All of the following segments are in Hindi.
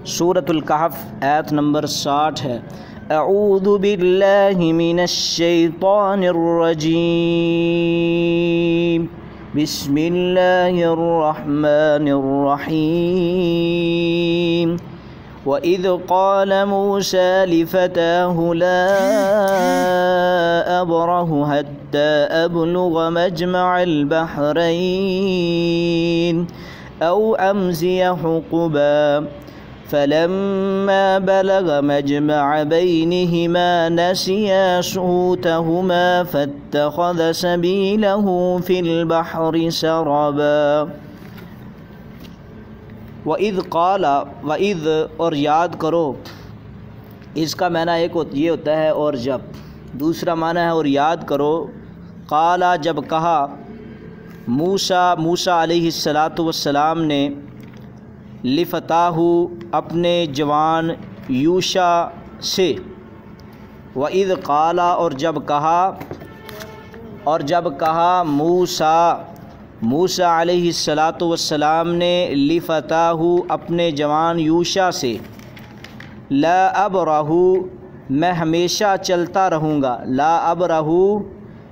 सूरतुल कहफ आयत नंबर 60 है। अऊज़ु बिल्लाहि मिनश शैतानिर रजीम बिस्मिल्लाहिर रहमानिर रहीम। व इज़ क़ाल मूसा लिफ़ताहु ला अब्रहु हत्ता अब्लुग़ मजमअल बहरैन औ अमज़िय हुक़बा फ़लम्मा बलग़ मजमअ बैनिहिमा नसिया हूतहुमा फ़त्तख़ज़ सबीलहु फ़िल बहरि सरबा। वइज़ क़ाला, वइज़ और याद करो, इसका माना एक ये होता है और जब, दूसरा माना है और याद करो। क़ाला जब कहा, मूसा अलैहिस्सलातु वस्सलाम ने लिफ़ताहु अपने जवान यूशा से। वइज़ क़ाला और जब कहा मूसा अलैहिस्सलातु वस्सलाम ने लिफ़ताहु अपने जवान यूशा से, ला अबरहु मैं हमेशा चलता रहूँगा, ला अबरहु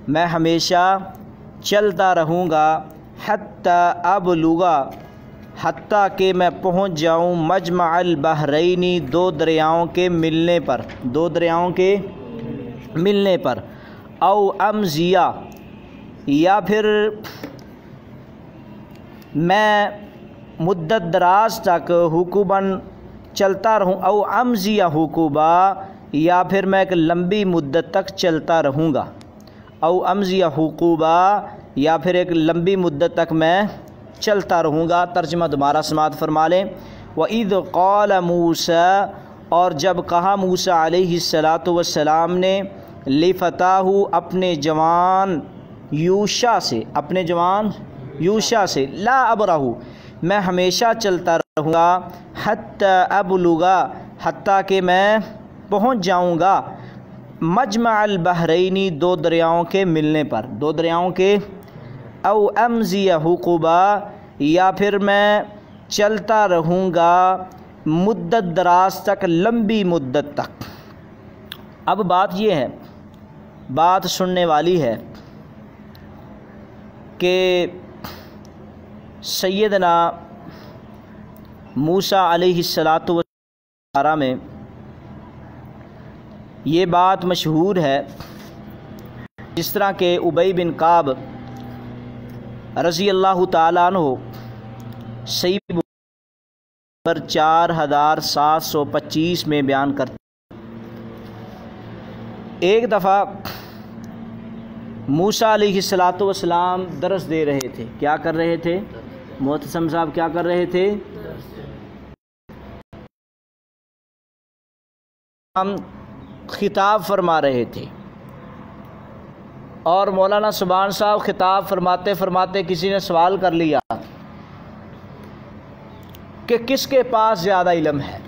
मैं हमेशा चलता रहूँगा, हत्ता अबलुगा हत्ता के मैं पहुँच जाऊँ, मजमअल बहरैनी दो दरियाओं के मिलने पर, औ अमज़िया या फिर मैं मुद्दत दराज तक हुकुबन चलता रहूँ, औ अमज़िया हुकुबा या फिर मैं एक लंबी मुद्दत तक चलता रहूँगा, औ अमज़िया हुकुबा या फिर एक लंबी मुद्दत तक मैं चलता रहूँगा। तर्जुमा दोबारा समाअत फरमा लें। वइज़ क़ाल मूसा और जब कहा मूसा अलैहिस्सलातु वस्सलाम ने लिफ़ताहु अपने जवान यूशा से, ला अबरहु मैं हमेशा चलता रहूँगा, हत्ता अबलुगा हत्ता के मैं पहुँच जाऊँगा, मजमअल बहरैनी दो दरियाओं के मिलने पर, दो दरियाओं के, औ अमज़िया हुक़बा या फिर मैं चलता रहूँगा मुद्दत दराज तक, लंबी मुद्दत तक। अब बात ये है, बात सुनने वाली है कि सैयदना मूसा अलैहिस्सलातु वस्सलाम में ये बात मशहूर है, जिस तरह के उबई बिन काब रज़ी अल्लाह ताला अन्हु सही पर 4725 में बयान करते। एक दफ़ा मूसा अलैहिस्सलातु वस्सलाम दरस दे रहे थे। क्या कर रहे थे? मोहतसम साहब क्या कर रहे थे? हम खिताब फरमा रहे थे और मौलाना सुभान साहब खिताब फरमाते फरमाते किसी ने सवाल कर लिया कि किसके पास ज़्यादा इल्म है,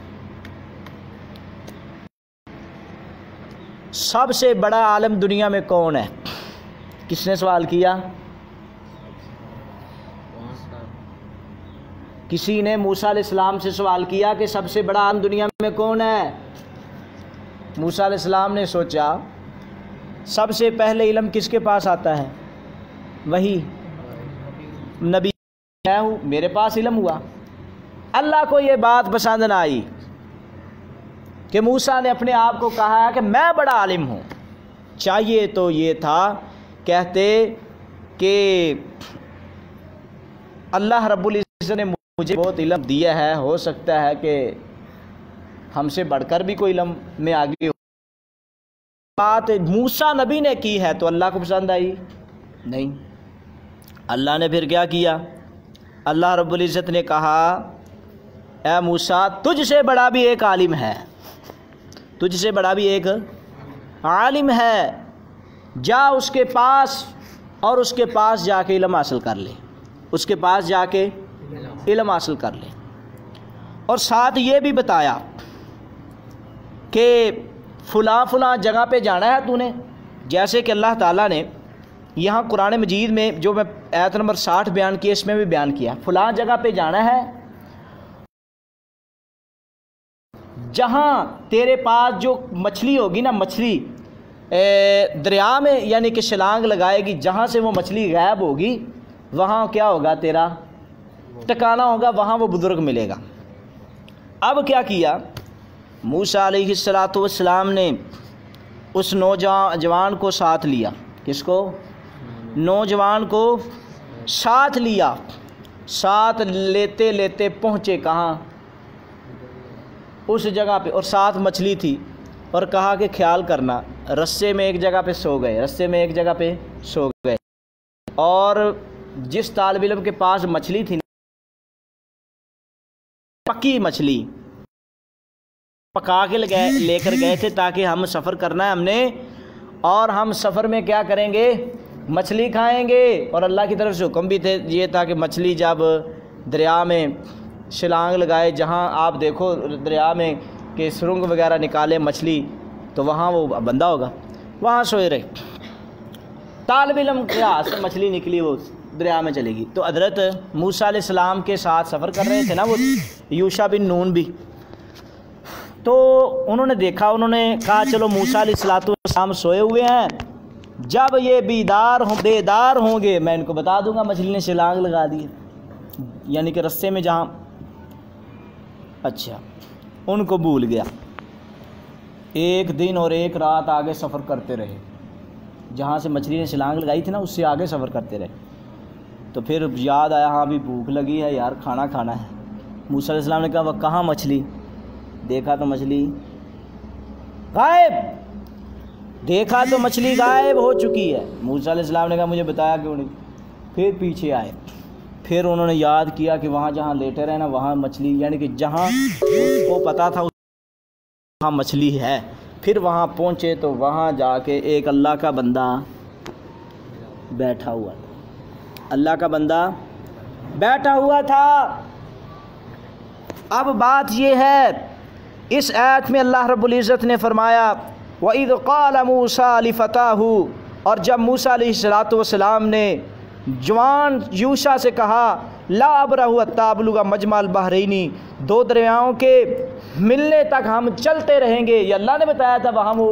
सबसे बड़ा आलिम दुनिया में कौन है? किसने सवाल किया? किसी ने मूसा अलैहिस्सलाम से सवाल किया कि सबसे बड़ा आलिम दुनिया में कौन है? मूसा अलैहिस्सलाम ने सोचा सबसे पहले इल्म किसके पास आता है? वही नबी मैं हूँ, मेरे पास इल्म हुआ। अल्लाह को ये बात पसंद ना आई कि मूसा ने अपने आप को कहा कि मैं बड़ा आलिम हूँ। चाहिए तो ये था कहते कि अल्लाह रब्बुल इज़्ज़त ने मुझे बहुत इल्म दिया है, हो सकता है कि हमसे बढ़कर भी कोई इल्म में आगे हो। बात मूसा नबी ने की है तो अल्लाह को पसंद आई नहीं। अल्लाह ने फिर क्या किया? अल्लाह रब्बुल इज़्ज़त ने कहा, ए मूसा तुझसे बड़ा भी एक आलिम है, तुझसे बड़ा भी एक आलिम है, जा उसके पास और उसके पास जाके इल्म हासिल कर ले, उसके पास जाके इल्म हासिल कर ले। और साथ ये भी बताया कि फ़ुला जगह पे जाना है तूने, जैसे कि अल्लाह ताला ने यहाँ कुरान मजीद में जो मैं आयत नंबर 60 बयान किया, इसमें भी बयान किया फ़ुला जगह पे जाना है जहाँ तेरे पास जो मछली होगी ना, मछली दरिया में यानी कि छलांग लगाएगी, जहाँ से वो मछली गायब होगी वहाँ क्या होगा, तेरा ठिकाना होगा, वहाँ वो बुज़ुर्ग मिलेगा। अब क्या किया, मूसा अलैहिस्सलातु वस्सलाम ने उस नौजवान को साथ लिया। किसको? नौजवान को साथ लिया। साथ लेते लेते पहुँचे कहाँ? उस जगह पे, और साथ मछली थी, और कहा कि ख्याल करना, रस्से में एक जगह पे सो गए, रस्से में एक जगह पे सो गए। और जिस तालिब इल्म के पास मछली थी, पकी मछली पका के लेकर गए थे, ताकि हम सफ़र करना है हमने, और हम सफ़र में क्या करेंगे, मछली खाएंगे। और अल्लाह की तरफ से हुक्म भी थे, ये था कि मछली जब दरिया में छलांग लगाए, जहाँ आप देखो दरिया में के सुरंग वगैरह निकाले मछली, तो वहाँ वो बंदा होगा, वहाँ सोए रहे। तालिब इल्म के हाथ से मछली निकली, वो दरिया में चलेगी। तो हज़रत मूसा अलैहिस्सलाम के साथ सफ़र कर रहे थे ना वो यूशा बिन नून भी, तो उन्होंने देखा, उन्होंने कहा चलो मूसा अलैहिस्सलाम सोए हुए हैं, जब ये बेदार होंगे मैं इनको बता दूंगा मछली ने छलांग लगा दी, यानी कि रस्से में जहाँ। अच्छा, उनको भूल गया। एक दिन और एक रात आगे सफ़र करते रहे, जहाँ से मछली ने छलांग लगाई थी ना, उससे आगे सफ़र करते रहे। तो फिर याद आया, हाँ अभी भूख लगी है यार, खाना खाना है। मूसा अलैहिस्सलाम ने कहा वह कहाँ मछली? देखा तो मछली गायब, देखा तो मछली गायब हो चुकी है। मूसा अलैहिस्सलाम ने कहा मुझे बताया क्यों नहीं? फिर पीछे आए, फिर उन्होंने याद किया कि वहाँ जहाँ लेटे रहे ना, वहाँ मछली, यानी कि जहाँ उसको पता था वहाँ मछली है। फिर वहाँ पहुँचे तो वहाँ जाके एक अल्लाह का बंदा बैठा हुआ था, अल्लाह का बंदा बैठा हुआ था। अब बात ये है, इस आयत में अल्लाह रब्बुल इज़्ज़त ने फरमाया वइज़ क़ाल मूसा लिफ़ताहु, और जब मूसा अलैहिस्सलातु वस्सलाम ने जवान यूशा से कहा ला अब्रहु हत्ता अब्लुगा मजमल बहरैनी, दो दरियाओं के मिलने तक हम चलते रहेंगे। ये अल्लाह ने बताया था, वहाँ वो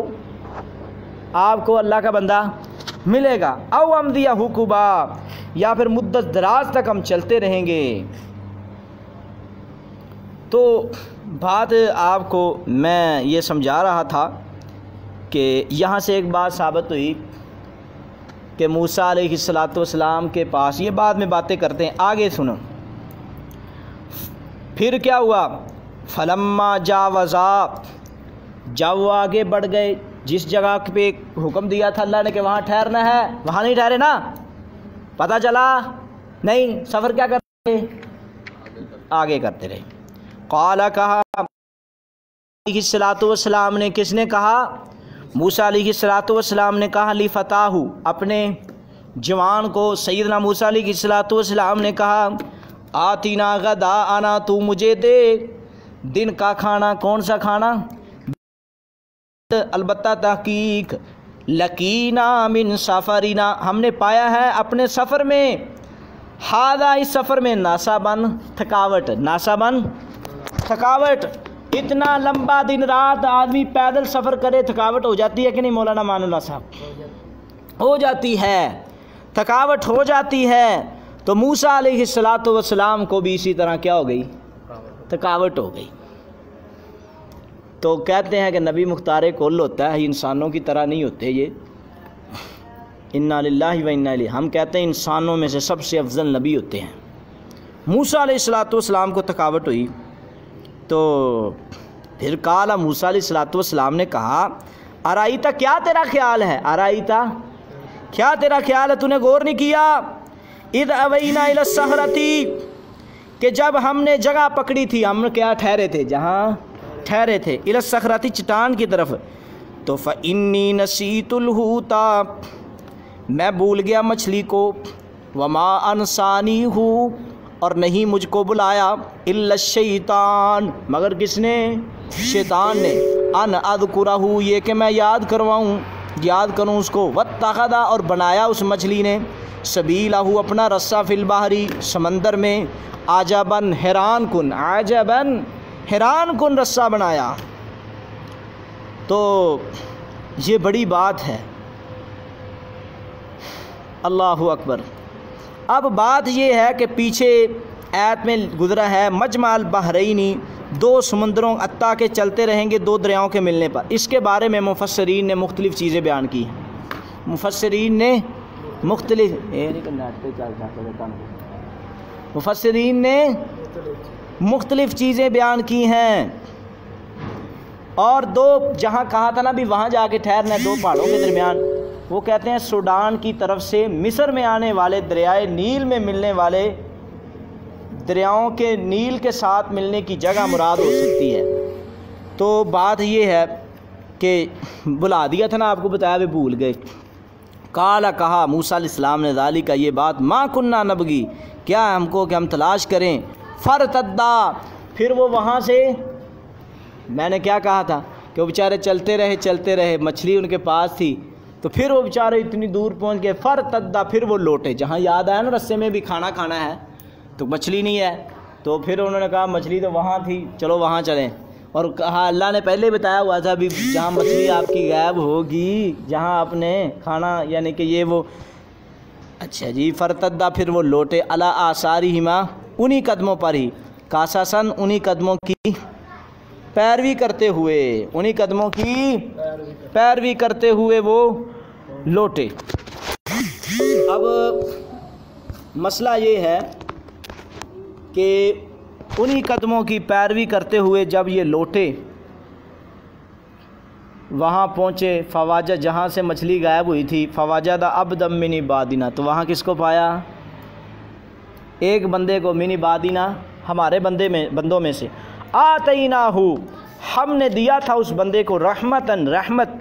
आपको अल्लाह का बंदा मिलेगा। औ अमदिया हुकुबा, या फिर मुद्दत दराज तक हम चलते रहेंगे। तो बात आपको मैं ये समझा रहा था कि यहाँ से एक बात साबित हुई कि मूसा अलैहिस्सलातु वस्सलाम के पास, ये बाद में बातें करते हैं, आगे सुनो। फिर क्या हुआ, फलम्मा जावज़ा, जब वो आगे बढ़ गए, जिस जगह पे हुक्म दिया था अल्लाह ने कि वहाँ ठहरना है, वहाँ नहीं ठहरे ना, पता चला नहीं, सफ़र क्या करते रहे, आगे करते रहे। क़ाला, कहा अलैहिस्सलातु वस्सलाम ने, किसने कहा? मूसा अलैहिस्सलातु वस्सलाम ने कहा ली फ़ताहु, अपने जवान को, सैयदना मूसा अलैहिस्सलातु वस्सलाम ने कहा आतीना गदा आना, तू मुझे दे दिन का खाना। कौन सा खाना? अलबत्ता तहकीक लकीना मिन सफ़रिना, हमने पाया है अपने सफ़र में, हादा, इस सफ़र में, नासाबन, थकावट, नासाबन, थकावट। इतना लंबा दिन रात आदमी पैदल सफ़र करे, थकावट हो जाती है कि नहीं मौलाना मानुल्लाह साहब? हो जाती है, थकावट हो जाती है। तो मूसा अलैहिस्सलातु वस्सलाम को भी इसी तरह क्या हो गई, थकावट हो गई। तो कहते हैं कि नबी मुख्तार कुल होता है, इंसानों की तरह नहीं होते ये। इन्ना लिल्लाहि व इन्ना इलैहि, हम कहते हैं इंसानों में से सबसे अफजल नबी होते हैं। मूसा अलैहिस्सलातु वस्सलाम को थकावट हुई, तो फिर काला मूसा अलैहिस्सलातु वस्सलाम ने कहा अराईता, क्या तेरा ख्याल है? अराईता, क्या तेरा ख्याल है? तूने गौर नहीं किया? इद अवैना इला सहरती, कि जब हमने जगह पकड़ी थी, हम क्या ठहरे थे, जहाँ ठहरे थे, इला सहरती, चट्टान की तरफ। तो फ़इन्नी नसीतुल हूता, मैं भूल गया मछली को, वमा अनसानी हूँ, और नहीं मुझको बुलाया, इल्ला शैतान, मगर किसने? शैतान ने, अन अज़कुरहु, ये कि मैं याद करवाऊँ, याद करूँ उसको, वत्तख़ज़ा, और बनाया उस मछली ने, सबीलहु, अपना रस्सा, फिल बहरी, समंदर में, आजबन, हैरान कुन, आजबन हैरान कुन रस्सा बनाया। तो ये बड़ी बात है। अल्लाहु अकबर। अब बात ये है कि पीछे आयत में गुज़रा है मजमाल बहरैनी, दो समुंदरों अत्ता के चलते रहेंगे दो दरियाओं के मिलने पर। इसके बारे में मुफस्सिरीन ने मुख्तलिफ़ चीज़ें बयान की हैं। मुफस्सिरीन ने मुख्तलिफ़ चीज़ें बयान की हैं। और दो जहाँ कहा था ना भी वहाँ जाके ठहरना है, दो पहाड़ों के दरमियान, वो कहते हैं सूडान की तरफ से मिस्र में आने वाले दरियाए नील में मिलने वाले दरियाओं के नील के साथ मिलने की जगह मुराद हो सकती है। तो बात ये है कि बुला दिया था ना, आपको बताया भी भूल गए। काला कहा मूसा अलैहिस्सलाम ने ज़ाली का ये बात, माँ कुन्ना नबगी, क्या हमको कि हम तलाश करें। फरतद्दा, फिर वो वहाँ से, मैंने क्या कहा था कि वो बेचारे चलते रहे, मछली उनके पास थी, तो फिर वो बेचारे इतनी दूर पहुँच गए। फरतद्दा, फिर वो लौटे। जहाँ याद आया ना रस्ते में भी खाना खाना है तो मछली नहीं है, तो फिर उन्होंने कहा मछली तो वहाँ थी, चलो वहाँ चलें। और कहा अल्लाह ने पहले बताया हुआ था भी जहाँ मछली आपकी गायब होगी, जहाँ आपने खाना यानी कि ये वो, अच्छा जी। फरतद्दा, फिर वो लौटे, अला आसारी हिमा, उन्हीं कदमों पर ही, कासासन, उन्हीं कदमों की पैरवी करते हुए, उन्हीं कदमों की पैरवी करते हुए वो लौटे। अब मसला ये है कि उन्हीं कदमों की पैरवी करते हुए जब ये लौटे, वहाँ पहुँचे, फवाजा, जहाँ से मछली गायब हुई थी, फवाजा दा अबदम मिनी बादिना, तो वहाँ किसको पाया? एक बंदे को, मिनी बादिना, हमारे बंदों में से। आतईनाहु, हमने दिया था उस बंदे को, रहमतन, रहमत,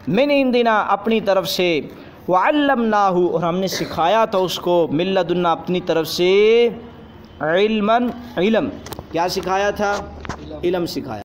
मिन इंदिना, अपनी तरफ से, वअल्लमनाहु, और हमने सिखाया था उसको, मिन लदुन्ना, अपनी तरफ से, इल्मन, इल्म, क्या सिखाया था? इल्म सिखाया।